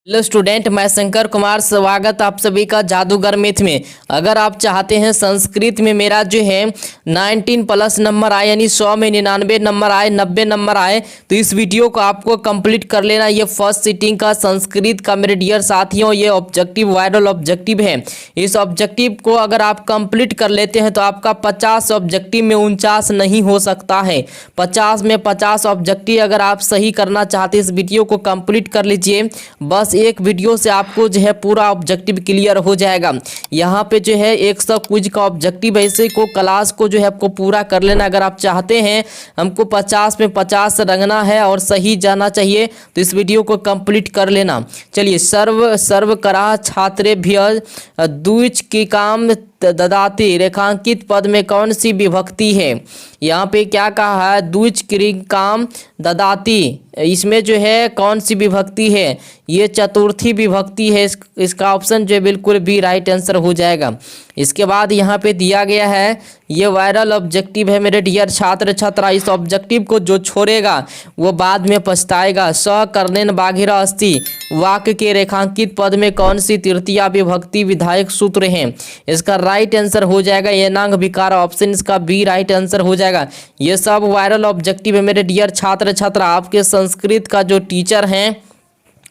Hello student, मैं शंकर कुमार। स्वागत आप सभी का जादूगर मैथ में। अगर आप चाहते हैं संस्कृत में मेरा जो है 19+ नंबर आए, यानी 100 में 99 नंबर आए, 90 नंबर आए, तो इस वीडियो को आपको कंप्लीट कर लेना। ये फर्स्ट सीटिंग का संस्कृत का मेरे डियर साथियों ये ऑब्जेक्टिव वायरल ऑब्जेक्टिव है। इस ऑब्जेक्टिव को अगर आप कंप्लीट कर लेते हैं तो आपका 50 ऑब्जेक्टिव में 49 नहीं हो सकता है। 50 में 50 ऑब्जेक्टिव अगर आप सही करना चाहते हैं इस वीडियो को कंप्लीट कर लीजिए। बस एक वीडियो से आपको जो है पूरा ऑब्जेक्टिव क्लियर हो जाएगा। यहाँ पे जो है 100 क्विज का ऑब्जेक्टिव ऐसे को क्लास को जो है आपको पूरा कर लेना। अगर आप चाहते हैं हमको 50 में 50 रंगना है और सही जाना चाहिए तो इस वीडियो को कंप्लीट कर लेना। चलिए, सर्व सर्व करा छात्रेभ्य द्विज की काम ददाति रेखांकित पद में कौन सी विभक्ति है? यहाँ पे क्या कहा है? द्विज क्रियकाम ददाति, इसमें जो है कौन सी विभक्ति है? ये चतुर्थी विभक्ति है। इसका ऑप्शन जो है बिल्कुल भी राइट आंसर हो जाएगा। इसके बाद यहाँ पे दिया गया है ये वायरल ऑब्जेक्टिव है मेरे डियर छात्र छात्रा। इस ऑब्जेक्टिव को जो छोड़ेगा वो बाद में पछताएगा। स कर्णेन बाघिरा अस्ति वाक्य के रेखांकित पद में कौन सी तृतीया विभक्ति विधायक सूत्र है? इसका राइट आंसर हो जाएगा एनांग विकार। ऑप्शन इसका बी राइट आंसर हो जाएगा। ये सब वायरल ऑब्जेक्टिव है मेरे डियर छात्र छात्रा। आपके संस्कृत का जो टीचर हैं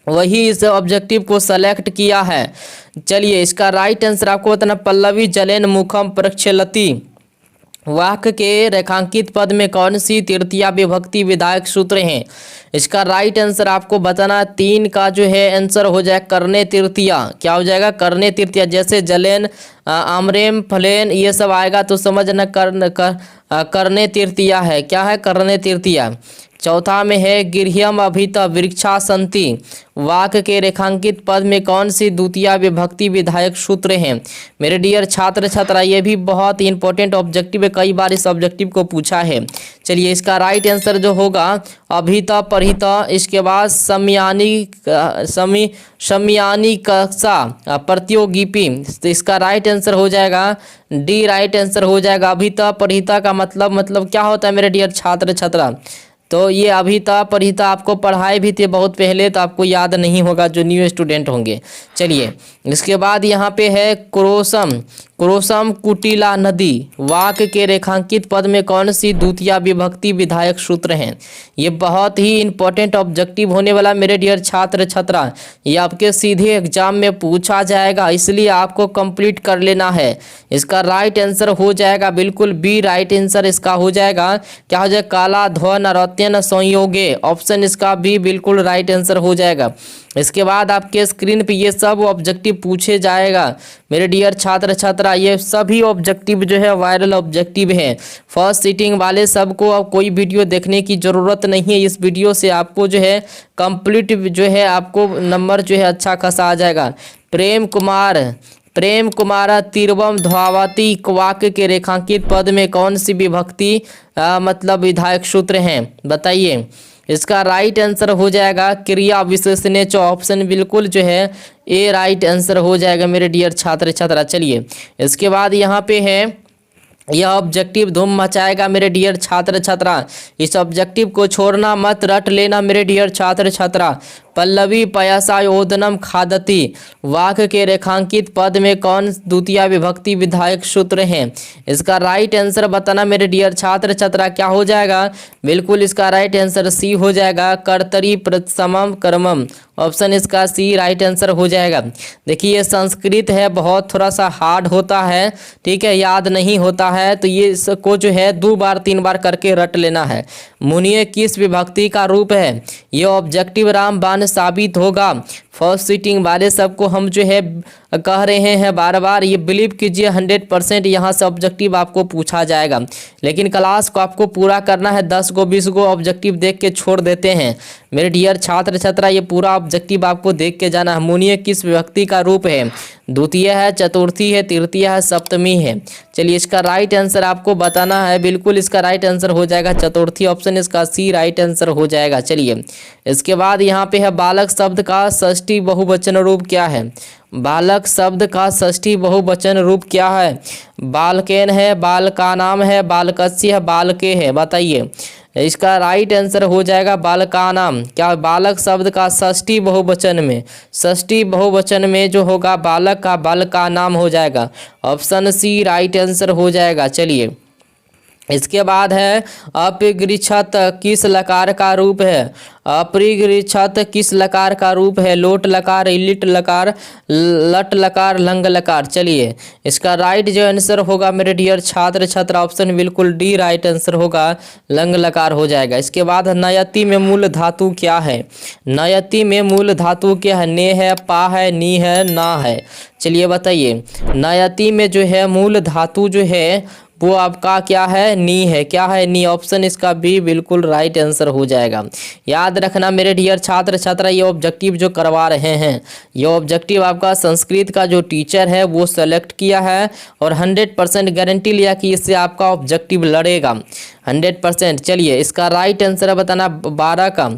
वही इस ऑब्जेक्टिव को सेलेक्ट किया है। चलिए, इसका राइट आंसर आपको बताना पल्लवी जलेन मुखम प्रक्षेलति वाक्य के रेखांकित पद में कौन सी तृतीया विभक्ति विधायक सूत्र है? इसका राइट आंसर आपको बताना 3 का जो है आंसर हो जाएगा कर्णे तृतीया। क्या हो जाएगा? कर्णे तृतीया। जैसे जलेन आम्रेम फलेन ये सब आएगा तो समझना कर्णे तृतीया है। क्या है? कर्णे तृतीया। चौथा में है गिरह्यम अभित वृक्षा संति वाक्य के रेखांकित पद में कौन सी द्वितीया विभक्ति विधायक सूत्र है? मेरे डियर छात्र छात्रा ये भी बहुत इंपॉर्टेंट ऑब्जेक्टिव है, कई बार इस ऑब्जेक्टिव को पूछा है। चलिए, इसका राइट आंसर जो होगा अभित परिहित, इसके बाद समयानी कक्षा प्रतियोगिपी, तो इसका राइट आंसर हो जाएगा डी राइट आंसर हो जाएगा। अभित परिहित का मतलब क्या होता है मेरे डियर छात्र छात्रा? तो ये अभिता परिहिता आपको पढ़ाए भी थे बहुत पहले, तो आपको याद नहीं होगा जो न्यू स्टूडेंट होंगे। चलिए, इसके बाद यहाँ पे है क्रोशम कुटिला नदी वाक्य के रेखांकित पद में कौन सी द्वितीया विभक्ति विधायक सूत्र हैं? ये बहुत ही इंपॉर्टेंट ऑब्जेक्टिव होने वाला मेरे डियर छात्र छात्रा। ये आपके सीधे एग्जाम में पूछा जाएगा, इसलिए आपको कंप्लीट कर लेना है। इसका राइट आंसर हो जाएगा बिल्कुल बी राइट आंसर इसका हो जाएगा। क्या हो जाएगा? काला ध्वन रत्यन संयोगे। ऑप्शन इसका भी बिल्कुल राइट आंसर हो जाएगा। इसके बाद आपके स्क्रीन पे ये सब ऑब्जेक्टिव पूछे जाएगा मेरे डियर छात्र छात्रा। ये सभी ऑब्जेक्टिव जो है वायरल ऑब्जेक्टिव है। फर्स्ट सीटिंग वाले सबको अब कोई वीडियो देखने की ज़रूरत नहीं है। इस वीडियो से आपको जो है कंप्लीट जो है आपको नंबर जो है अच्छा खासा आ जाएगा। प्रेम कुमार तिरवम ध्वावती वाक्य के रेखांकित पद में कौन सी विभक्ति मतलब विधायक सूत्र हैं? बताइए। इसका राइट आंसर हो जाएगा क्रिया विशेषण। ऑप्शन बिल्कुल जो है ए राइट आंसर हो जाएगा मेरे डियर छात्र छात्रा। चलिए, इसके बाद यहाँ पे है यह ऑब्जेक्टिव धूम मचाएगा मेरे डियर छात्र छात्रा। इस ऑब्जेक्टिव को छोड़ना मत, रट लेना मेरे डियर छात्र छात्रा। पल्लवी पयसायोदनम खादति वाक्य के रेखांकित पद में कौन द्वितीया विभक्ति विधायक सूत्र है? इसका राइट आंसर बताना मेरे डियर छात्र छात्रा। क्या हो जाएगा? बिल्कुल इसका राइट आंसर सी हो जाएगा कर्तरी प्रथमम कर्मम। ऑप्शन इसका सी राइट आंसर हो जाएगा। देखिए, ये संस्कृत है, बहुत थोड़ा सा हार्ड होता है, ठीक है, याद नहीं होता है, तो ये इसको जो है 2 बार 3 बार करके रट लेना है। मुनिये किस विभक्ति का रूप है? ये ऑब्जेक्टिव रामबाण साबित होगा। फर्स्ट सीटिंग वाले सबको हम जो है कह रहे हैं बार बार, ये बिलीव कीजिए 100% यहाँ से ऑब्जेक्टिव आपको पूछा जाएगा। लेकिन क्लास को आपको पूरा करना है। 10 को 20 को ऑब्जेक्टिव देख के छोड़ देते हैं मेरे डियर छात्र छात्रा। ये पूरा ऑब्जेक्टिव आपको देख के जाना है। मुनिये किस विभक्ति का रूप है? द्वितीय है, चतुर्थी है, तृतीय है, सप्तमी है। चलिए, इसका राइट आंसर आपको बताना है। बिल्कुल इसका राइट आंसर हो जाएगा चतुर्थी। ऑप्शन इसका सी राइट आंसर हो जाएगा। चलिए, इसके बाद यहाँ पे है बालक शब्द का षष्ठी बहुवचन रूप क्या है? बालक शब्द का षष्ठी बहुवचन रूप क्या है? बालकेन है, बालका नाम है, बालकस्य है, बालके है। बताइए। इसका राइट आंसर हो जाएगा बालकानाम। क्या बालक शब्द का षष्ठी बहुवचन में जो होगा बालक का बालकानाम हो जाएगा। ऑप्शन सी राइट आंसर हो जाएगा। चलिए इसके बाद है अपृच्छत किस लकार का रूप है। अपृच्छत किस लकार का रूप है। लोट लकार, लिट लकार, लट लकार, लंग लकार। चलिए इसका राइट जो आंसर होगा मेरे डियर छात्र छात्रा ऑप्शन बिल्कुल डी राइट आंसर होगा, लंग लकार हो जाएगा। इसके बाद नयति में मूल धातु क्या है। नयति में मूल धातु क्या है। ने है, पा है, नी है, ना है। चलिए बताइए नयति में जो है मूल धातु जो है वो आपका क्या है, नी है। क्या है, नी। ऑप्शन इसका बी बिल्कुल राइट आंसर हो जाएगा। याद रखना मेरे डियर छात्र छात्रा, ये ऑब्जेक्टिव जो करवा रहे हैं ये ऑब्जेक्टिव आपका संस्कृत का जो टीचर है वो सेलेक्ट किया है और 100% गारंटी लिया कि इससे आपका ऑब्जेक्टिव लड़ेगा 100%। चलिए इसका राइट आंसर बताना 12 का।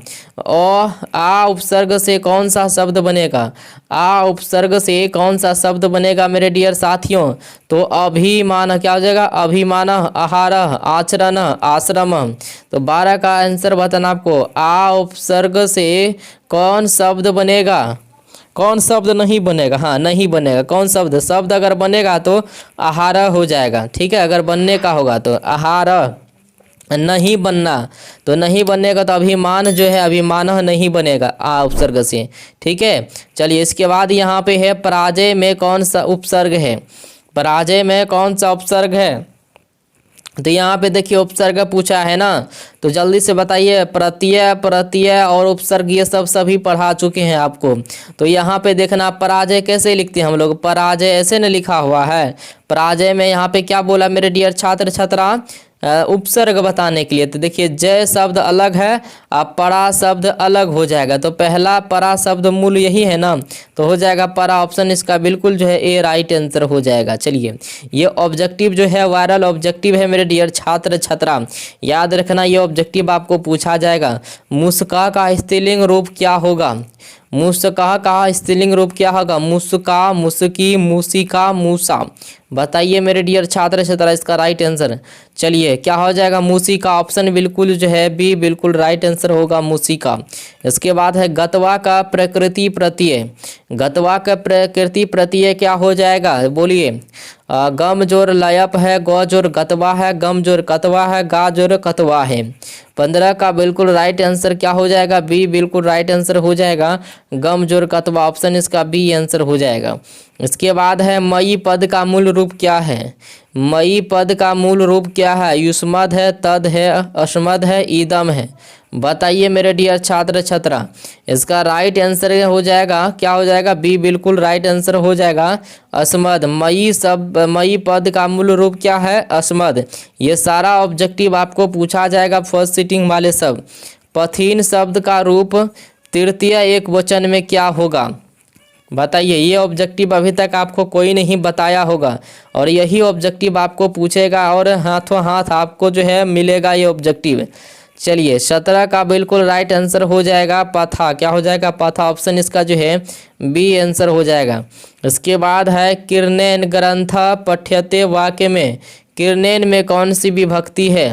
आ उपसर्ग से कौन सा शब्द बनेगा। आ उपसर्ग से कौन सा शब्द बनेगा मेरे डियर साथियों। तो अभिमान क्या हो जाएगा, अभिमान, आहार, आचरण, आश्रम। तो 12 का आंसर बताना आपको। आ उपसर्ग से कौन शब्द बनेगा, कौन शब्द नहीं बनेगा। हाँ नहीं बनेगा। कौन शब्द अगर बनेगा तो आहार हो जाएगा। ठीक है, अगर बनने का होगा तो आहार। नहीं बनना तो नहीं बनेगा तो अभिमान जो है अभिमान नहीं बनेगा आ उपसर्ग से। ठीक है, चलिए इसके बाद यहाँ पे है पराजय में कौन सा उपसर्ग है। पराजय में कौन सा उपसर्ग है। तो यहाँ पे देखिए उपसर्ग पूछा है ना, तो जल्दी से बताइए। प्रत्यय और उपसर्ग ये सब सभी पढ़ा चुके हैं आपको। तो यहाँ पे देखना पराजय कैसे लिखते हैं हम लोग। पराजय ऐसे न लिखा हुआ है। पराजय में यहाँ पे क्या बोला मेरे डियर छात्र छात्रा, उपसर्ग बताने के लिए। तो देखिए जय शब्द अलग है, अब परा शब्द अलग हो जाएगा। तो पहला परा शब्द मूल यही है ना, तो हो जाएगा परा। ऑप्शन इसका बिल्कुल जो है ए राइट आंसर हो जाएगा। चलिए ये ऑब्जेक्टिव जो है वायरल ऑब्जेक्टिव है मेरे डियर छात्र छात्रा, याद रखना ये ऑब्जेक्टिव आपको पूछा जाएगा। मुस्का का स्त्रीलिंग रूप क्या होगा। मुस्का का स्त्रीलिंग रूप क्या होगा। मुस्का, मुस्की, मूसिका, मूसा। बताइए मेरे डियर छात्र छात्रा इसका राइट आंसर। चलिए क्या हो जाएगा, मूसिका। ऑप्शन बिल्कुल जो है बी बिल्कुल राइट आंसर होगा, मूसिका। इसके बाद है गतवा का प्रकृति प्रत्यय। गतवा का प्रकृति प्रत्यय क्या हो जाएगा बोलिए। गम जोर लयप है, गौ जोर गतवा है, गम जोर कतवा है, गा जोर कतवा है। 15 का बिल्कुल राइट आंसर क्या हो जाएगा, बी बिल्कुल राइट आंसर हो जाएगा, गम जोर कतवा। ऑप्शन इसका बी आंसर हो जाएगा। इसके बाद है मई पद का मूल रूप क्या है। मई पद का मूल रूप क्या है। युष्मद है, तद है, अस्मद है, ईदम है। बताइए मेरे डियर छात्र छात्रा इसका राइट आंसर हो जाएगा क्या हो जाएगा, बी बिल्कुल राइट आंसर हो जाएगा, अस्मद। मई पद का मूल रूप क्या है, अस्मद। ये सारा ऑब्जेक्टिव आपको पूछा जाएगा फर्स्ट सीटिंग वाले सब। पथीन शब्द का रूप तृतीय एक वचन में क्या होगा। बताइए ये ऑब्जेक्टिव अभी तक आपको कोई नहीं बताया होगा और यही ऑब्जेक्टिव आपको पूछेगा और हाथों हाथ आपको जो है मिलेगा ये ऑब्जेक्टिव। चलिए 17 का बिल्कुल राइट आंसर हो जाएगा पथा। क्या हो जाएगा, पथा। ऑप्शन इसका जो है बी आंसर हो जाएगा। इसके बाद है किरनेन ग्रंथ पठ्यते वाक्य में किरनेन में कौन सी विभक्ति है।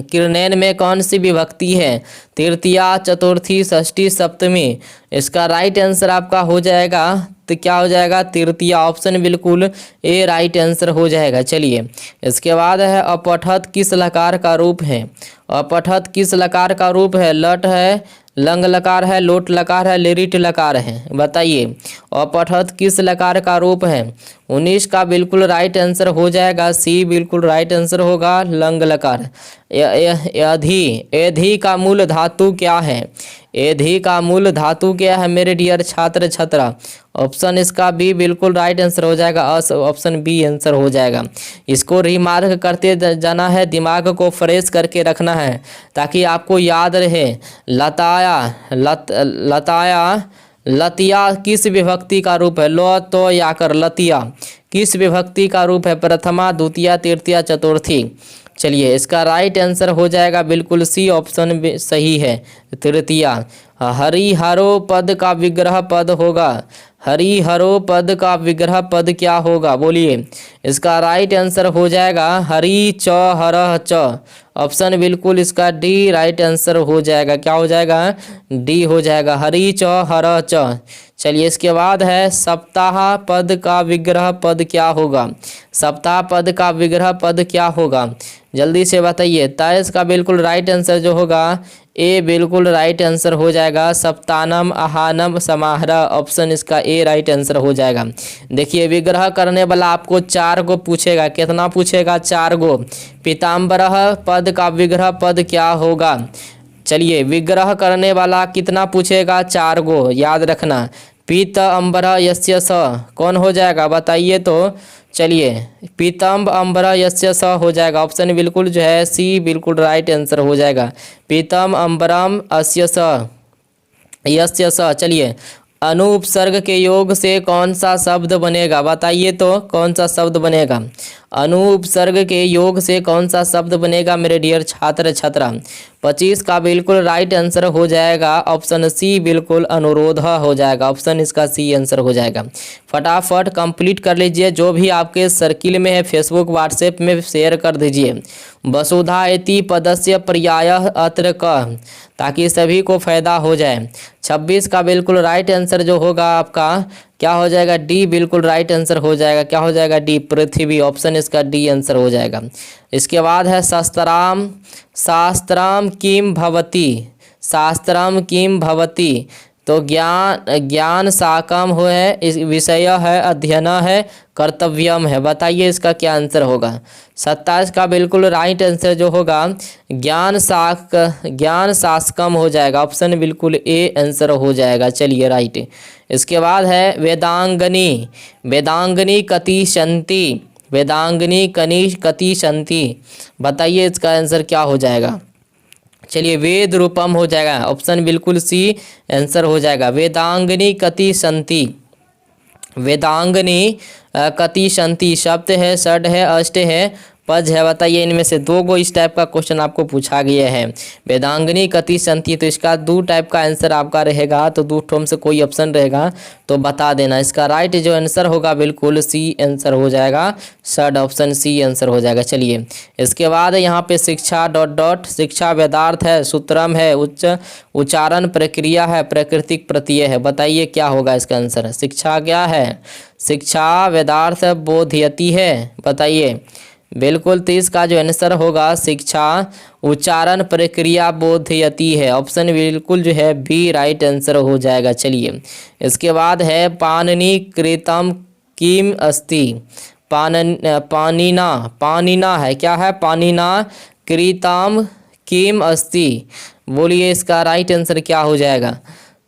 किरनेन में कौन सी विभक्ति है, तृतीया, चतुर्थी, षष्ठी, सप्तमी। इसका राइट आंसर आपका हो जाएगा तो क्या हो जाएगा, तृतीया। ऑप्शन बिल्कुल ए राइट आंसर हो जाएगा। चलिए इसके बाद है अपठत किस लकार का रूप है। अपठत किस लकार का रूप है, लट है, लंग लकार है, लोट लकार है, लिरिट लकार है। बताइए अपठत किस लकार का रूप है। 19 का बिल्कुल राइट आंसर हो जाएगा, सी बिल्कुल राइट आंसर होगा, लंग लकार। एधी का मूल धातु क्या है। एधी का मूल धातु क्या है मेरे डियर छात्र छात्रा। ऑप्शन इसका बी बिल्कुल राइट आंसर हो जाएगा, ऑप्शन बी आंसर हो जाएगा। इसको रिमार्क करते जाना है, दिमाग को फ्रेश करके रखना है ताकि आपको याद रहे। लतिया किस विभक्ति का रूप है। लो तो या कर लतिया किस विभक्ति का रूप है, प्रथमा, द्वितीया, तृतीया, चतुर्थी। चलिए इसका राइट आंसर हो जाएगा बिल्कुल सी, ऑप्शन सही है, तृतीया। हरिहरो पद का विग्रह पद होगा। हरिहरो पद का विग्रह पद क्या होगा बोलिए। इसका राइट आंसर हो जाएगा हरि च हरह च। ऑप्शन बिल्कुल इसका डी राइट आंसर हो जाएगा। क्या हो जाएगा? डी हो जाएगा। हरी च हर च। चलिए इसके बाद है सप्ताह पद का विग्रह पद क्या होगा? सप्ताह पद का विग्रह पद क्या होगा? जल्दी से बताइए। तो इसका बिल्कुल राइट आंसर जो होगा ए बिल्कुल राइट आंसर हो जाएगा। सप्तानम आहानम समाहरह, ऑप्शन इसका ए राइट आंसर हो जाएगा। देखिए विग्रह करने वाला आपको 4 गो पूछेगा। कितना पूछेगा? 4 गो। पीताम्बरः पद का विग्रह पद क्या होगा? चलिए विग्रह करने वाला कितना पूछेगा? 4 गो, याद रखना। पीत अम्बर यस्य स कौन हो जाएगा बताइए तो। चलिए पीतम्ब अम्बर यस्य स हो जाएगा। ऑप्शन बिल्कुल जो है सी बिल्कुल राइट आंसर हो जाएगा। पीतम अम्बरम अस्य स यस्य स। चलिए अनुपसर्ग के योग से कौन सा शब्द बनेगा बताइए तो। कौन सा शब्द बनेगा? अनुपसर्ग के योग से कौन सा शब्द बनेगा मेरे डियर छात्र छात्रा? 25 का बिल्कुल राइट आंसर हो जाएगा। ऑप्शन सी बिल्कुल अनुरोध हो जाएगा। ऑप्शन इसका सी आंसर हो जाएगा। फटाफट कंप्लीट कर लीजिए। जो भी आपके सर्किल में है फेसबुक व्हाट्सएप में शेयर कर दीजिए। वसुधा इति पदस्य पर्यायः अत्र क, ताकि सभी को फायदा हो जाए। 26 का बिल्कुल राइट आंसर जो होगा आपका क्या हो जाएगा? डी बिल्कुल राइट आंसर हो जाएगा। क्या हो जाएगा? डी पृथ्वी, ऑप्शन इसका डी आंसर हो जाएगा। इसके बाद है शास्त्राम शास्त्राम किम भवति। शास्त्रम किम भवति, तो ज्ञान साकम हो है, इस विषय है, अध्ययन है, कर्तव्यम है। बताइए इसका क्या आंसर होगा? 27 का बिल्कुल राइट आंसर जो होगा ज्ञान शासकम हो जाएगा। ऑप्शन बिल्कुल ए आंसर हो जाएगा। चलिए राइट। इसके बाद है वेदांगनी। वेदांगनी कति संति। वेदांगनी कनी कति संति, बताइए इसका आंसर क्या हो जाएगा? चलिए वेद रूपम हो जाएगा। ऑप्शन बिल्कुल सी आंसर हो जाएगा। वेदांगनी कति संति। वेदांगनी कति संति शब्द है, षड है, अष्ट है, पद है। बताइए इनमें से 2 गो इस टाइप का क्वेश्चन आपको पूछा गया है। वेदांगनी कति संति, तो इसका 2 टाइप का आंसर आपका रहेगा। तो 2 ठोम से कोई ऑप्शन रहेगा तो बता देना। इसका राइट जो आंसर होगा बिल्कुल सी आंसर हो जाएगा। षड, ऑप्शन सी आंसर हो जाएगा। चलिए इसके बाद यहाँ पे शिक्षा डॉट डॉट, शिक्षा वेदार्थ है, सूत्रम है, उच्चारण प्रक्रिया है, प्राकृतिक प्रत्यय है। बताइए क्या होगा इसका आंसर? शिक्षा क्या है? शिक्षा वेदार्थ बोधयति है। बताइए बिल्कुल 30 का जो आंसर होगा शिक्षा उच्चारण प्रक्रिया बोधयति है। ऑप्शन बिल्कुल जो है बी राइट आंसर हो जाएगा। चलिए इसके बाद है पाणिनि कृतम किम अस्ति। पानिना है, क्या है? पानिना कृतम किम अस्ति। बोलिए इसका राइट आंसर क्या हो जाएगा?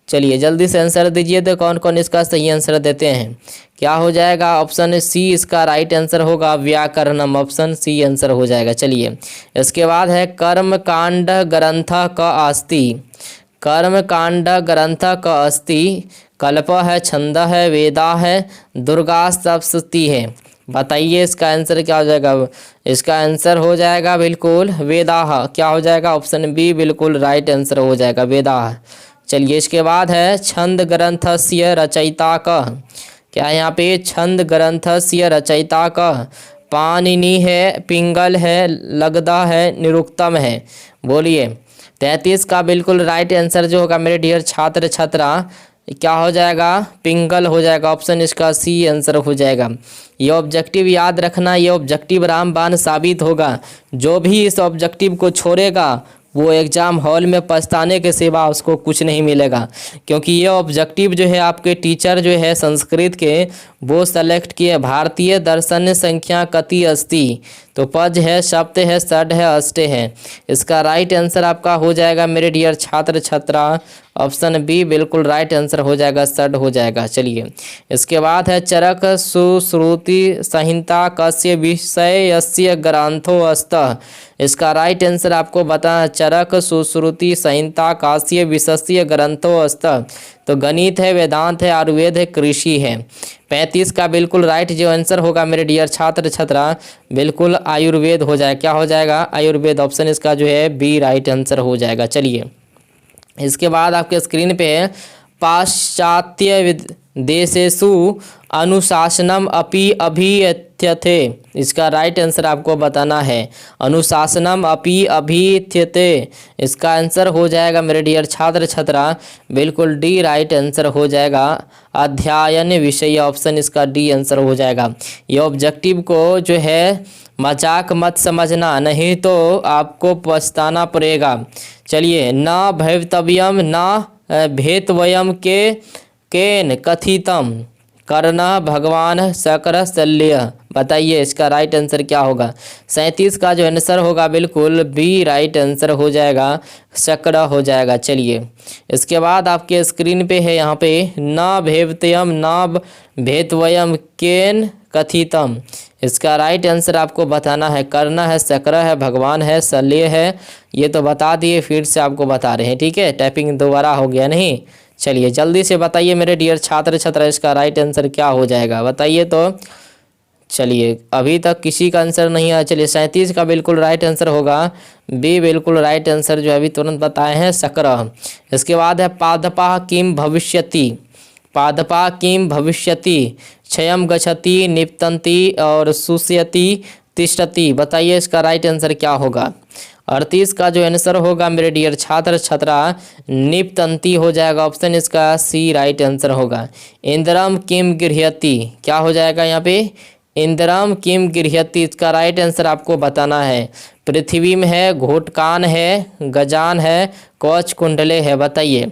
चलिए जल्दी से आंसर दीजिए। तो कौन कौन इसका सही आंसर देते हैं? क्या हो जाएगा? ऑप्शन सी इसका राइट आंसर होगा। व्याकरणम, ऑप्शन सी आंसर हो जाएगा। चलिए इसके बाद है कर्म कांड ग्रंथ क अस्ति। कर्म कांड ग्रंथ क अस्ति, कल्प है, छंद है, वेदा है, दुर्गा सप्तशती है। बताइए इसका आंसर क्या हो जाएगा? इसका आंसर हो जाएगा बिल्कुल वेदाह। क्या हो जाएगा? ऑप्शन बी बिल्कुल राइट आंसर हो जाएगा, वेदाह। चलिए इसके बाद है छंद ग्रंथस्य रचयिता का। क्या है यहाँ पे? छंद ग्रंथस्य रचयिता का पाणिनि है, पिंगल है, लगदा है, निरुक्तम है। बोलिए 33 का बिल्कुल राइट आंसर जो होगा मेरे डियर छात्र छात्रा क्या हो जाएगा? पिंगल हो जाएगा। ऑप्शन इसका सी आंसर हो जाएगा। ये ऑब्जेक्टिव याद रखना, ये ऑब्जेक्टिव रामबाण साबित होगा। जो भी इस ऑब्जेक्टिव को छोड़ेगा वो एग्ज़ाम हॉल में पछताने के सिवा उसको कुछ नहीं मिलेगा। क्योंकि ये ऑब्जेक्टिव जो है आपके टीचर जो है संस्कृत के वो सेलेक्ट किए। भारतीय दर्शन संख्या कति अस्ति, तो पज है, शब्द है, षड है, अष्ट है। इसका राइट आंसर आपका हो जाएगा मेरे डियर छात्र छात्रा ऑप्शन बी बिल्कुल राइट आंसर हो जाएगा, षड हो जाएगा। चलिए इसके बाद है चरक सुश्रुति संहिता कस्य विषयस्य ग्रंथो अस्तः। इसका राइट आंसर आपको बताना। चरक सुश्रुति संहिता कास्य विषयस्य ग्रंथो अस्तः, तो गणित है, वेदांत है, आयुर्वेद है, कृषि है। 35 का बिल्कुल राइट जो आंसर होगा मेरे डियर छात्र छात्रा बिल्कुल आयुर्वेद हो जाएगा। क्या हो जाएगा? आयुर्वेद, ऑप्शन इसका जो है बी राइट आंसर हो जाएगा। चलिए इसके बाद आपके स्क्रीन पे पाश्चात्य देशेषु अनुशासनम अपि अभीथ्यते, इसका राइट आंसर आपको बताना है। अनुशासनम अपि अभीथ्यते, इसका आंसर हो जाएगा मेरे डियर छात्र छात्रा बिल्कुल डी राइट आंसर हो जाएगा। अध्ययन विषय ऑप्शन इसका डी आंसर हो जाएगा। ये ऑब्जेक्टिव को जो है मजाक मत समझना, नहीं तो आपको पछताना पड़ेगा। चलिए, न भवितव्यम न भेतव्यम के केन कथितम करना भगवान शकर शल्य, बताइए इसका राइट आंसर क्या होगा। 37 का जो आंसर होगा बिल्कुल बी राइट आंसर हो जाएगा, शकर हो जाएगा। चलिए, इसके बाद आपके स्क्रीन पे है यहाँ पे न भेवतयम न भेतवयम केन कथितम, इसका राइट आंसर आपको बताना है। करना है, शकर है, भगवान है, शल्य है, ये तो बता दिए, फिर से आपको बता रहे हैं। ठीक है, टाइपिंग दोबारा हो गया नहीं। चलिए जल्दी से बताइए मेरे डियर छात्र छात्रा इसका राइट आंसर क्या हो जाएगा, बताइए तो। चलिए, अभी तक किसी का आंसर नहीं आया। चलिए, 37 का बिल्कुल राइट आंसर होगा बी, बिल्कुल राइट आंसर जो अभी तुरंत बताए हैं शकर। इसके बाद है पादपा किम भविष्यति, पादपा किम भविष्यति क्षयम गच्छति निपतंती और सुष्यति तिष्ठति, बताइए इसका राइट आंसर क्या होगा। 38 का जो आंसर होगा मेरे डियर छात्र छात्रा निपतंती हो जाएगा, ऑप्शन इसका सी राइट आंसर होगा। इंद्रम किम गृह्यति, क्या हो जाएगा यहाँ पे, इंद्रम किम गृह्यति, इसका राइट आंसर आपको बताना है। पृथ्वी में है, घोटकान है, गजान है, कवच कुंडले है, बताइए।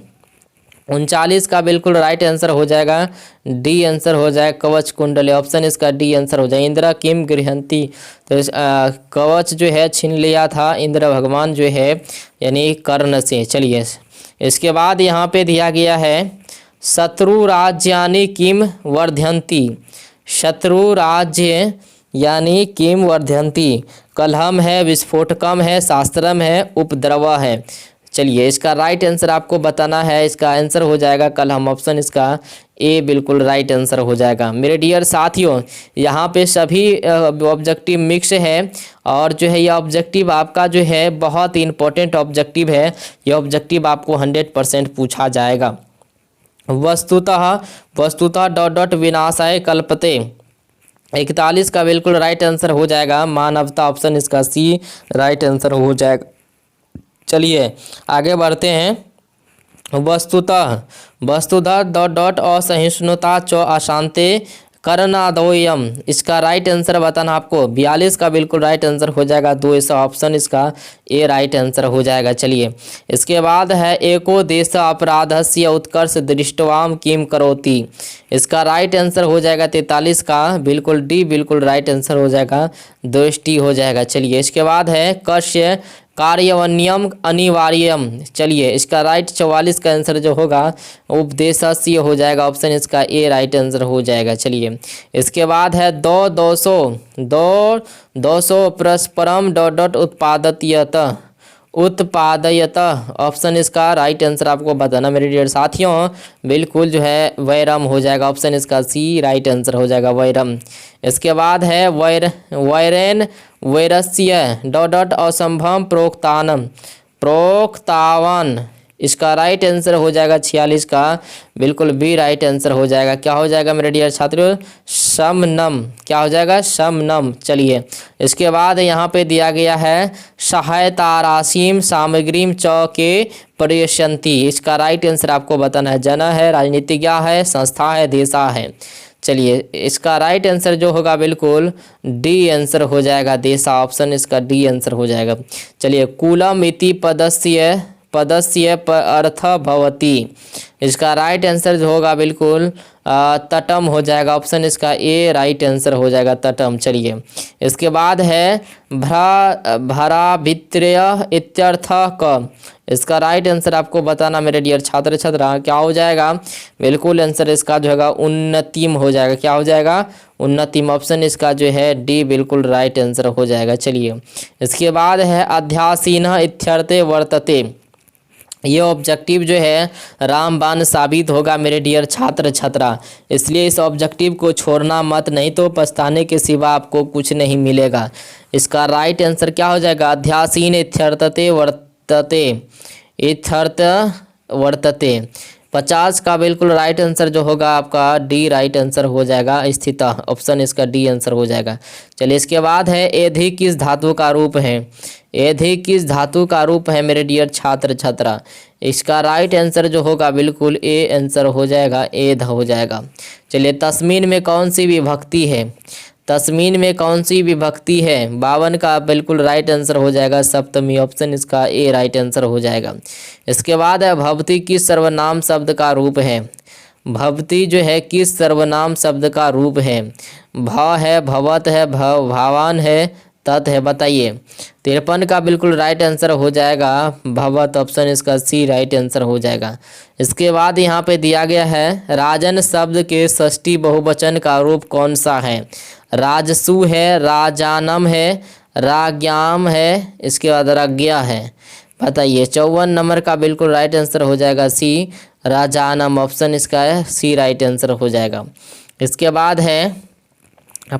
39 का बिल्कुल राइट आंसर हो जाएगा डी आंसर हो जाएगा, कवच कुंडले, ऑप्शन इसका डी आंसर हो जाएगा। इंद्र किम गृहंती, तो कवच जो है छीन लिया था इंद्र भगवान जो है यानी कर्ण से। चलिए, इसके बाद यहाँ पे दिया गया है शत्रु राज्यानि किम वर्धयन्ति, शत्रु राज्य यानी किम वर्धयन्ति, कलहम है, विस्फोटकम है, शास्त्रम है, उपद्रव है। चलिए, इसका राइट आंसर आपको बताना है, इसका आंसर हो जाएगा कलहम, ऑप्शन इसका ए बिल्कुल राइट आंसर हो जाएगा। मेरे डियर साथियों, यहाँ पे सभी ऑब्जेक्टिव मिक्स है और जो है ये ऑब्जेक्टिव आपका जो है बहुत ही इंपॉर्टेंट ऑब्जेक्टिव है। ये ऑब्जेक्टिव आपको 100% पूछा जाएगा। वस्तुतः डॉट डॉट विनाशाय कल्पते, 41 का बिल्कुल राइट आंसर हो जाएगा मानवता, ऑप्शन इसका सी राइट आंसर हो जाएगा। चलिए आगे बढ़ते हैं। वस्तुतः डॉट डॉट असहिष्णुता च अशांति करनादोयम, इसका राइट आंसर बताना आपको। 42 का बिल्कुल राइट आंसर हो जाएगा 200, ऑप्शन इसका ए राइट आंसर हो जाएगा। चलिए, इसके बाद है एको देश अपराधस्य उत्कर्ष दृष्टवाम किम करोति, इसका राइट आंसर हो जाएगा 43 का बिल्कुल डी बिल्कुल राइट आंसर हो जाएगा, दोष्टि हो जाएगा। चलिए, इसके बाद है कस्य कार्यवन्यम अनिवार्यम, चलिए इसका राइट 44 का आंसर जो होगा उपदेशस्य हो जाएगा, ऑप्शन इसका ए राइट आंसर हो जाएगा। चलिए, इसके बाद है 200 परस्परम डॉट डॉट उत्पादयत, ऑप्शन इसका राइट आंसर आपको बताना मेरे डियर साथियों बिल्कुल जो है वैरम हो जाएगा, ऑप्शन इसका सी राइट आंसर हो जाएगा, वैरम। इसके बाद है वैरेन वैरस्य डॉट डॉट असंभव प्रोक्तावन, इसका राइट आंसर हो जाएगा 46 का बिल्कुल बी राइट आंसर हो जाएगा। क्या हो जाएगा मेरे डियर छात्रों, समनम, क्या हो जाएगा समनम। चलिए, इसके बाद यहाँ पे दिया गया है सहायता राशिम सामग्रीम च के प्रयशंति, इसका राइट आंसर आपको बताना है। जन है, राजनीतिज्ञ है, संस्था है, देशा है। चलिए, इसका राइट आंसर जो होगा बिल्कुल डी आंसर हो जाएगा, देशा, ऑप्शन इसका डी आंसर हो जाएगा। चलिए, कूलम इति पदस्य अर्थ भवति, इसका राइट आंसर जो होगा बिल्कुल तटम हो जाएगा, ऑप्शन इसका ए राइट आंसर हो जाएगा, तटम। चलिए, इसके बाद है भराभित्रय इत्यर्थ क, इसका राइट आंसर आपको बताना मेरे डियर छात्र छात्रा क्या हो जाएगा, बिल्कुल आंसर इसका जो होगा उन्नतिम हो जाएगा। क्या हो जाएगा, उन्नतिम, ऑप्शन इसका जो है डी बिल्कुल राइट आंसर हो जाएगा। चलिए, इसके बाद है अध्यासीनः इत्यर्थे वर्तते, ये ऑब्जेक्टिव जो है रामबाण साबित होगा मेरे डियर छात्र छात्रा, इसलिए इस ऑब्जेक्टिव को छोड़ना मत, नहीं तो पछताने के सिवा आपको कुछ नहीं मिलेगा। इसका राइट आंसर क्या हो जाएगा, अध्यासीन इत्यर्थते वर्तते, इत्यर्थ वर्तते, 50 का बिल्कुल राइट आंसर जो होगा आपका डी राइट आंसर हो जाएगा। स्थिता ऑप्शन इसका डी आंसर हो जाएगा। चलिए इसके बाद है एधी किस धातु का रूप है। एधी किस धातु का रूप है मेरे डियर छात्र छात्रा। इसका राइट आंसर जो होगा बिल्कुल ए आंसर हो जाएगा, एध हो जाएगा। चलिए तस्मीन में कौन सी विभक्ति है। तस्मीन में कौन सी विभक्ति है। 52 का बिल्कुल राइट आंसर हो जाएगा सप्तमी ऑप्शन इसका ए राइट आंसर हो जाएगा। इसके बाद है भवती किस सर्वनाम शब्द का रूप है। भवती जो है किस सर्वनाम शब्द का रूप है। भ है, भवत है, भावान है, तत् है, बताइए। 53 का बिल्कुल राइट आंसर हो जाएगा भवत ऑप्शन इसका सी राइट आंसर हो जाएगा। इसके बाद यहाँ पे दिया गया है राजन शब्द के षष्ठी बहुवचन का रूप कौन सा है। राजसु है, राजानम है, राग्याम है, इसके बाद राज्ञा है, बताइए। 54 नंबर का बिल्कुल राइट आंसर हो जाएगा सी राजानम ऑप्शन इसका है सी राइट आंसर हो जाएगा। इसके बाद है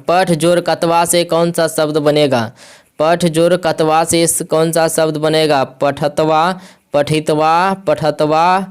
पठ जोड़ कतवा से कौन सा शब्द बनेगा। पठ जोड़ कतवा से कौन सा शब्द बनेगा। पठतवा, पठितवा, पठतवा,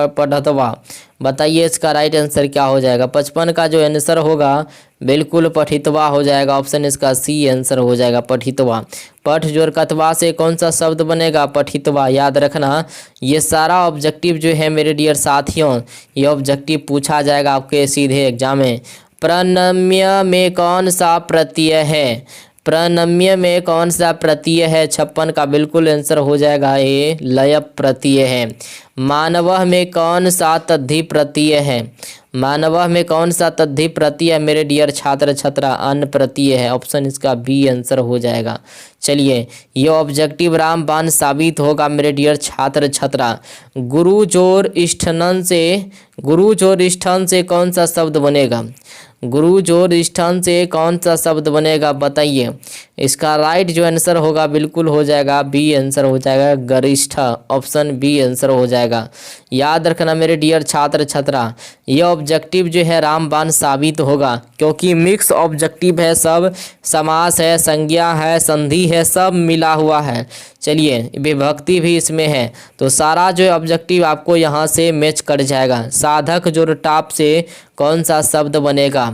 पठतवा, बताइए इसका राइट आंसर क्या हो जाएगा। 55 का जो आंसर होगा बिल्कुल पठितवा हो जाएगा ऑप्शन इसका सी आंसर हो जाएगा पठितवा। पठ जोड़ कतवा से कौन सा शब्द बनेगा। पठितवा। याद रखना ये सारा ऑब्जेक्टिव जो है मेरे डियर साथियों, ये ऑब्जेक्टिव पूछा जाएगा आपके सीधे एग्जाम में। प्रणम्य में कौन सा प्रत्यय है। प्रणम्य में कौन सा प्रत्यय है। 56 का बिल्कुल आंसर हो जाएगा ए लय प्रत्यय है। मानवः में कौन सा तद्धि प्रत्यय है। मानवः में कौन सा तद्धि प्रत्यय है मेरे डियर छात्र छात्रा। अन प्रत्यय है ऑप्शन इसका बी आंसर हो जाएगा। चलिए ये ऑब्जेक्टिव रामबाण साबित होगा मेरे डियर छात्र छात्रा। गुरु जोड़ इष्ठनन से, गुरु जोड़ इष्ठन से कौन सा शब्द बनेगा। गुरु जोड़ इष्ठन से कौन सा शब्द बनेगा, बताइए। इसका राइट जो आंसर होगा बिल्कुल हो जाएगा बी आंसर हो जाएगा गरिष्ठ ऑप्शन बी आंसर हो जाएगा। याद रखना मेरे डियर छात्र छात्रा, ये ऑब्जेक्टिव जो है रामबाण साबित होगा क्योंकि मिक्स ऑब्जेक्टिव है, सब समास है, संज्ञा है, संधि है, सब मिला हुआ है। चलिए विभक्ति भी इसमें है तो सारा जो ऑब्जेक्टिव आपको यहाँ से मैच कर जाएगा। साधक जोड़ टाप से कौन सा शब्द बनेगा,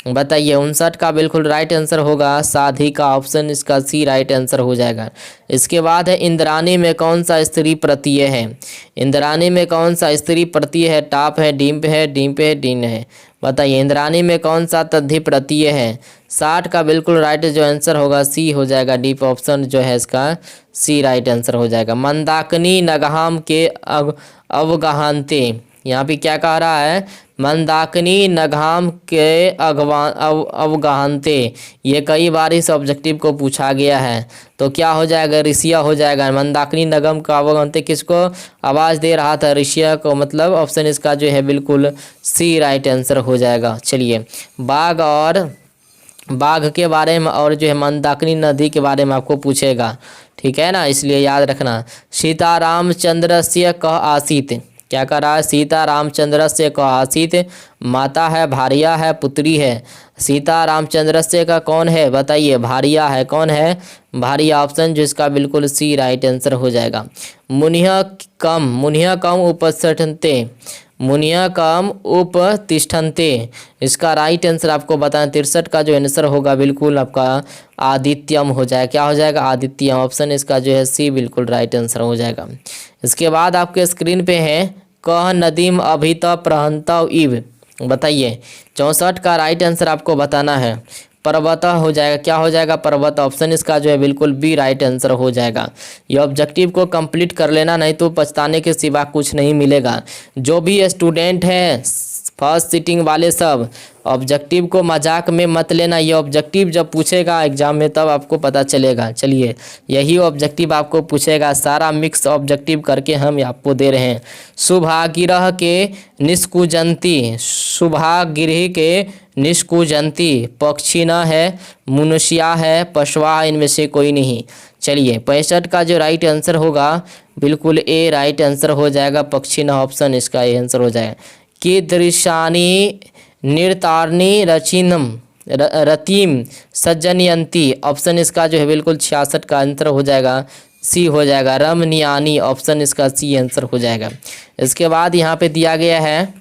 बताइए। 59 का बिल्कुल राइट आंसर होगा साधिका ऑप्शन इसका सी राइट आंसर हो जाएगा। इसके बाद है इंद्राणी में कौन सा स्त्री प्रत्यय है। इंद्राणी में कौन सा स्त्री प्रत्यय है। टाप है, डिम्प है, डिम्प है, डिन है, बताइए। इंद्राणी में कौन सा तद्धि प्रत्यय है। 60 का बिल्कुल राइट जो आंसर होगा सी हो जाएगा। डीप ऑप्शन जो है इसका सी राइट आंसर हो जाएगा। मंदाकिनी नगहाम के अवगाहनते, यहाँ पे क्या कह रहा है। मंदाकिनी नगहाम के अवगाहनते, ये कई बार इस ऑब्जेक्टिव को पूछा गया है तो क्या हो जाएगा ऋषिया हो जाएगा। मंदाकिनी नगम का अवगाहनते किसको आवाज़ दे रहा था, ऋषिया को, मतलब ऑप्शन इसका जो है बिल्कुल सी राइट आंसर हो जाएगा। चलिए बाघ और बाघ के बारे में और जो है मंदाकिनी नदी के बारे में आपको पूछेगा, ठीक है ना, इसलिए याद रखना। सीता रामचंद्र से कह आसीत, क्या कर रहा है। सीता रामचंद्र से कह आसीत, माता है, भारिया है, पुत्री है। सीता रामचंद्र से का कौन है, बताइए। भारिया है, कौन है, भारिया ऑप्शन जिसका बिल्कुल सी राइट आंसर हो जाएगा। मुनिया कम उपतिष्ठन्ते, मुनिया कम उपतिष्ठन्ते, इसका राइट आंसर आपको बताएं। 63 का जो आंसर होगा बिल्कुल आपका आदित्यम हो जाएगा। क्या हो जाएगा, आदित्यम ऑप्शन इसका जो है सी बिल्कुल राइट आंसर हो जाएगा। इसके बाद आपके स्क्रीन पे है कह नदीम अभित प्रहंत इव, बताइए। 64 का राइट आंसर आपको बताना है। पर्वत हो जाएगा, क्या हो जाएगा, पर्वत ऑप्शन इसका जो है बिल्कुल बी राइट आंसर हो जाएगा। ये ऑब्जेक्टिव को कंप्लीट कर लेना, नहीं तो पछताने के सिवा कुछ नहीं मिलेगा। जो भी स्टूडेंट हैं फर्स्ट सीटिंग वाले सब ऑब्जेक्टिव को मजाक में मत लेना। ये ऑब्जेक्टिव जब पूछेगा एग्जाम में तब आपको पता चलेगा। चलिए यही ऑब्जेक्टिव आपको पूछेगा, सारा मिक्स ऑब्जेक्टिव करके हम आपको दे रहे हैं। शुभागिरह के निष्कुजंती, शुभागिरह के निष्कुजंती, पक्षी न है, मनुष्या है, पशुआ है, इनमें से कोई नहीं। चलिए 65 का जो राइट आंसर होगा बिल्कुल ए राइट आंसर हो जाएगा। पक्षी न ऑप्शन इसका ए आंसर हो जाएगा। कि दृशानी निर्तारणी रचिनम रतीम सज्जनयंती, ऑप्शन इसका जो है बिल्कुल 66 का आंसर हो जाएगा सी हो जाएगा, रमनियानी, ऑप्शन इसका सी आंसर हो जाएगा। इसके बाद यहाँ पे दिया गया है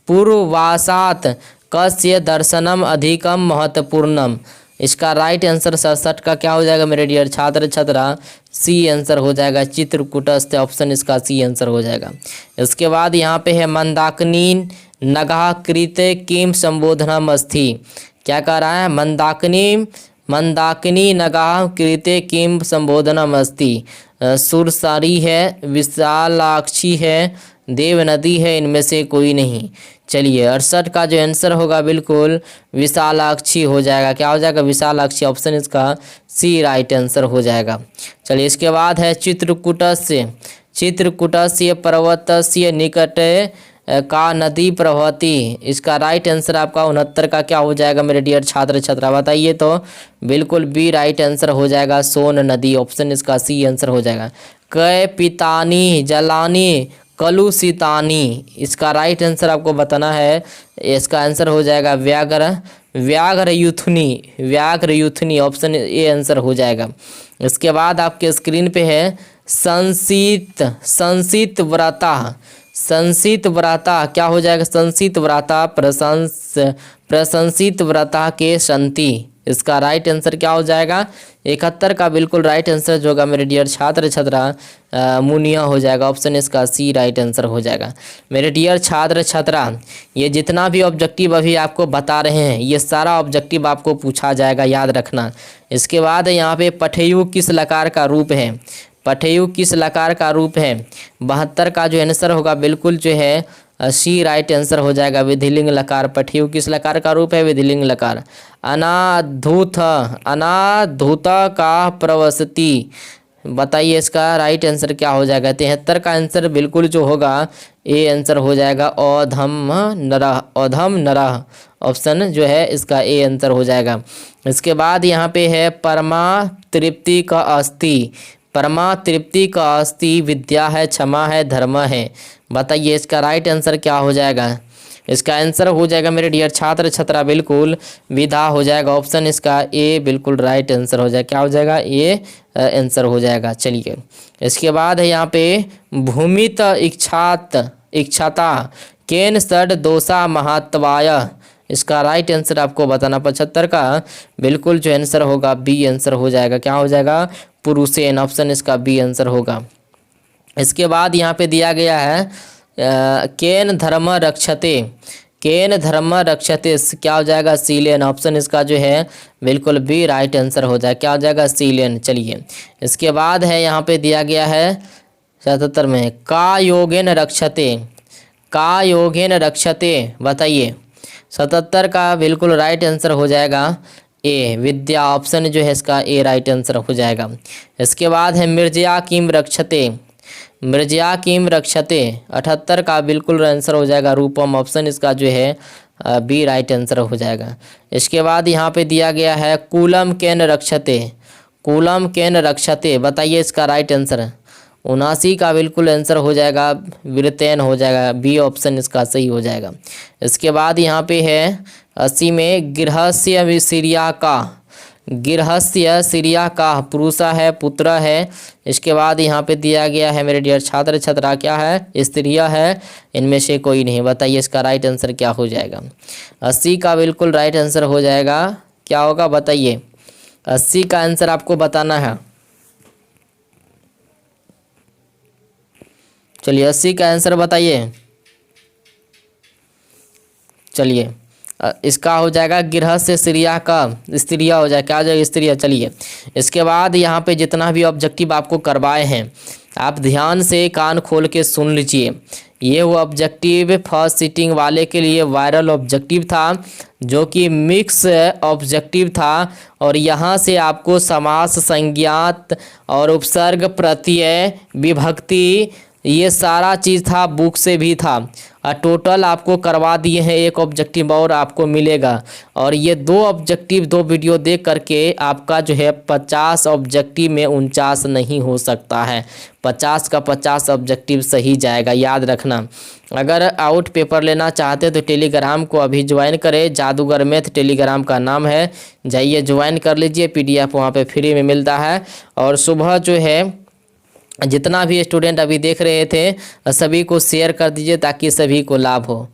पूर्वासात कस्य दर्शनम अधिकम महत्वपूर्णम। इसका राइट आंसर 67 का क्या हो जाएगा मेरे डियर छात्र छात्रा, सी आंसर हो जाएगा, चित्रकूटस्थ, ऑप्शन इसका सी आंसर हो जाएगा। इसके बाद यहाँ पे है मंदाकिनी नगाह कृते किम संबोधनम अस्ति। क्या कह रहा है, मंदाकिनी नगाह कृते किम संबोधनम अस्ति। सुरसारी है, विशालाक्षी है, देव नदी है, इनमें से कोई नहीं। चलिए 68 का जो आंसर होगा बिल्कुल विशालाक्षी हो जाएगा। क्या हो जाएगा, विशालाक्षी, ऑप्शन इसका सी राइट आंसर हो जाएगा। चलिए इसके बाद है चित्रकूटस्य पर्वतस्य निकटे का नदी प्रवहती। इसका राइट आंसर आपका 69 का क्या हो जाएगा मेरे डियर छात्र छात्रा, बताइए तो। बिल्कुल बी राइट आंसर हो जाएगा, सोन नदी, ऑप्शन इसका सी आंसर हो जाएगा। कै पितानी जलानी कलुषितानी, इसका राइट आंसर आपको बताना है। इसका आंसर हो जाएगा व्याघ्र युथनी, ऑप्शन ए आंसर हो जाएगा। इसके बाद आपके स्क्रीन पे है संसित व्रता, क्या हो जाएगा, संसित व्रता प्रशंसित व्रता के संति। इसका राइट आंसर क्या हो जाएगा, 71 का बिल्कुल राइट आंसर जो होगा मेरे डियर छात्र छात्रा मुनिया हो जाएगा, ऑप्शन इसका सी राइट आंसर हो जाएगा। मेरे डियर छात्र छात्रा, ये जितना भी ऑब्जेक्टिव अभी आपको बता रहे हैं ये सारा ऑब्जेक्टिव आपको पूछा जाएगा, याद रखना। इसके बाद यहाँ पे पठेयु किस लकार का रूप है, पठेयु किस लकार का रूप है, 72 का जो आंसर होगा बिल्कुल जो है सी राइट आंसर हो जाएगा, विधिलिंग लकार। पठेयु किस लकार का रूप है, विधिलिंग लकार। अनाधूत का प्रवसति, बताइए इसका राइट आंसर क्या हो जाएगा। 73 का आंसर बिल्कुल जो होगा ए आंसर हो जाएगा, औधम नरह, ऑप्शन जो है इसका ए आंसर हो जाएगा। इसके बाद यहाँ पे है परमा तृप्ति का अस्ति, विद्या है, क्षमा है, धर्म है। बताइए इसका राइट आंसर क्या हो जाएगा। इसका आंसर हो जाएगा मेरे डियर छात्र छात्रा बिल्कुल विधा हो जाएगा, ऑप्शन इसका ए बिल्कुल राइट आंसर हो जाएगा। क्या हो जाएगा, ए आंसर हो जाएगा। चलिए इसके बाद है यहाँ पे भूमित इच्छाता केन षड दोषा महात्वाय। इसका राइट आंसर आपको बताना, 75 का बिल्कुल जो आंसर होगा बी आंसर हो जाएगा। क्या हो जाएगा, पुरुषेन, ऑप्शन इसका बी आंसर होगा। इसके बाद यहाँ पे दिया गया है केन धर्म रक्षते, क्या हो जाएगा, सीलेन, ऑप्शन इसका जो है बिल्कुल बी राइट आंसर हो जाएगा। क्या हो जाएगा, सीलेन। चलिए इसके बाद है यहाँ पे दिया गया है 77 में का योगेन रक्षते, बताइए 77 का बिल्कुल राइट आंसर हो जाएगा ए विद्या, ऑप्शन जो है इसका ए राइट आंसर हो जाएगा। इसके बाद है मृजया किम रक्षते, 78 का बिल्कुल आंसर हो जाएगा रूपम, ऑप्शन इसका जो है बी राइट आंसर हो जाएगा। इसके बाद यहाँ पे दिया गया है कूलम केन रक्षते, बताइए इसका राइट आंसर। 79 का बिल्कुल आंसर हो जाएगा वृतेन हो जाएगा, बी ऑप्शन इसका सही हो जाएगा। इसके बाद यहाँ पे है 80 में गृहस्य सिरिया का पुरुषा है, पुत्र है। इसके बाद यहाँ पे दिया गया है मेरे डियर छात्र छात्रा क्या है, स्त्रिया है, इनमें से कोई नहीं। बताइए इसका राइट आंसर क्या हो जाएगा। 80 का बिल्कुल राइट आंसर हो जाएगा, क्या होगा बताइए। 80 का आंसर आपको बताना है। चलिए 80 का आंसर बताइए। चलिए इसका हो जाएगा गृहस्य स्त्रिया का स्त्रिया हो जाएगा, क्या हो जाएगा, स्त्रिया। चलिए इसके बाद यहाँ पे जितना भी ऑब्जेक्टिव आपको करवाए हैं आप ध्यान से कान खोल के सुन लीजिए। ये वो ऑब्जेक्टिव फर्स्ट सीटिंग वाले के लिए वायरल ऑब्जेक्टिव था जो कि मिक्स ऑब्जेक्टिव था, और यहाँ से आपको समास, संज्ञात और उपसर्ग, प्रत्यय, विभक्ति, ये सारा चीज़ था, बुक से भी था। टोटल आपको करवा दिए हैं, एक ऑब्जेक्टिव और आपको मिलेगा। और ये 2 ऑब्जेक्टिव 2 वीडियो देख करके आपका जो है 50 ऑब्जेक्टिव में 49 नहीं हो सकता है। 50 का 50 ऑब्जेक्टिव सही जाएगा, याद रखना। अगर आउट पेपर लेना चाहते तो टेलीग्राम को अभी ज्वाइन करें, जादूगर मैथ टेलीग्राम का नाम है, जाइए ज्वाइन कर लीजिए। PDF वहाँ पे फ्री में मिलता है। और सुबह जो है जितना भी स्टूडेंट अभी देख रहे थे सभी को शेयर कर दीजिए ताकि सभी को लाभ हो।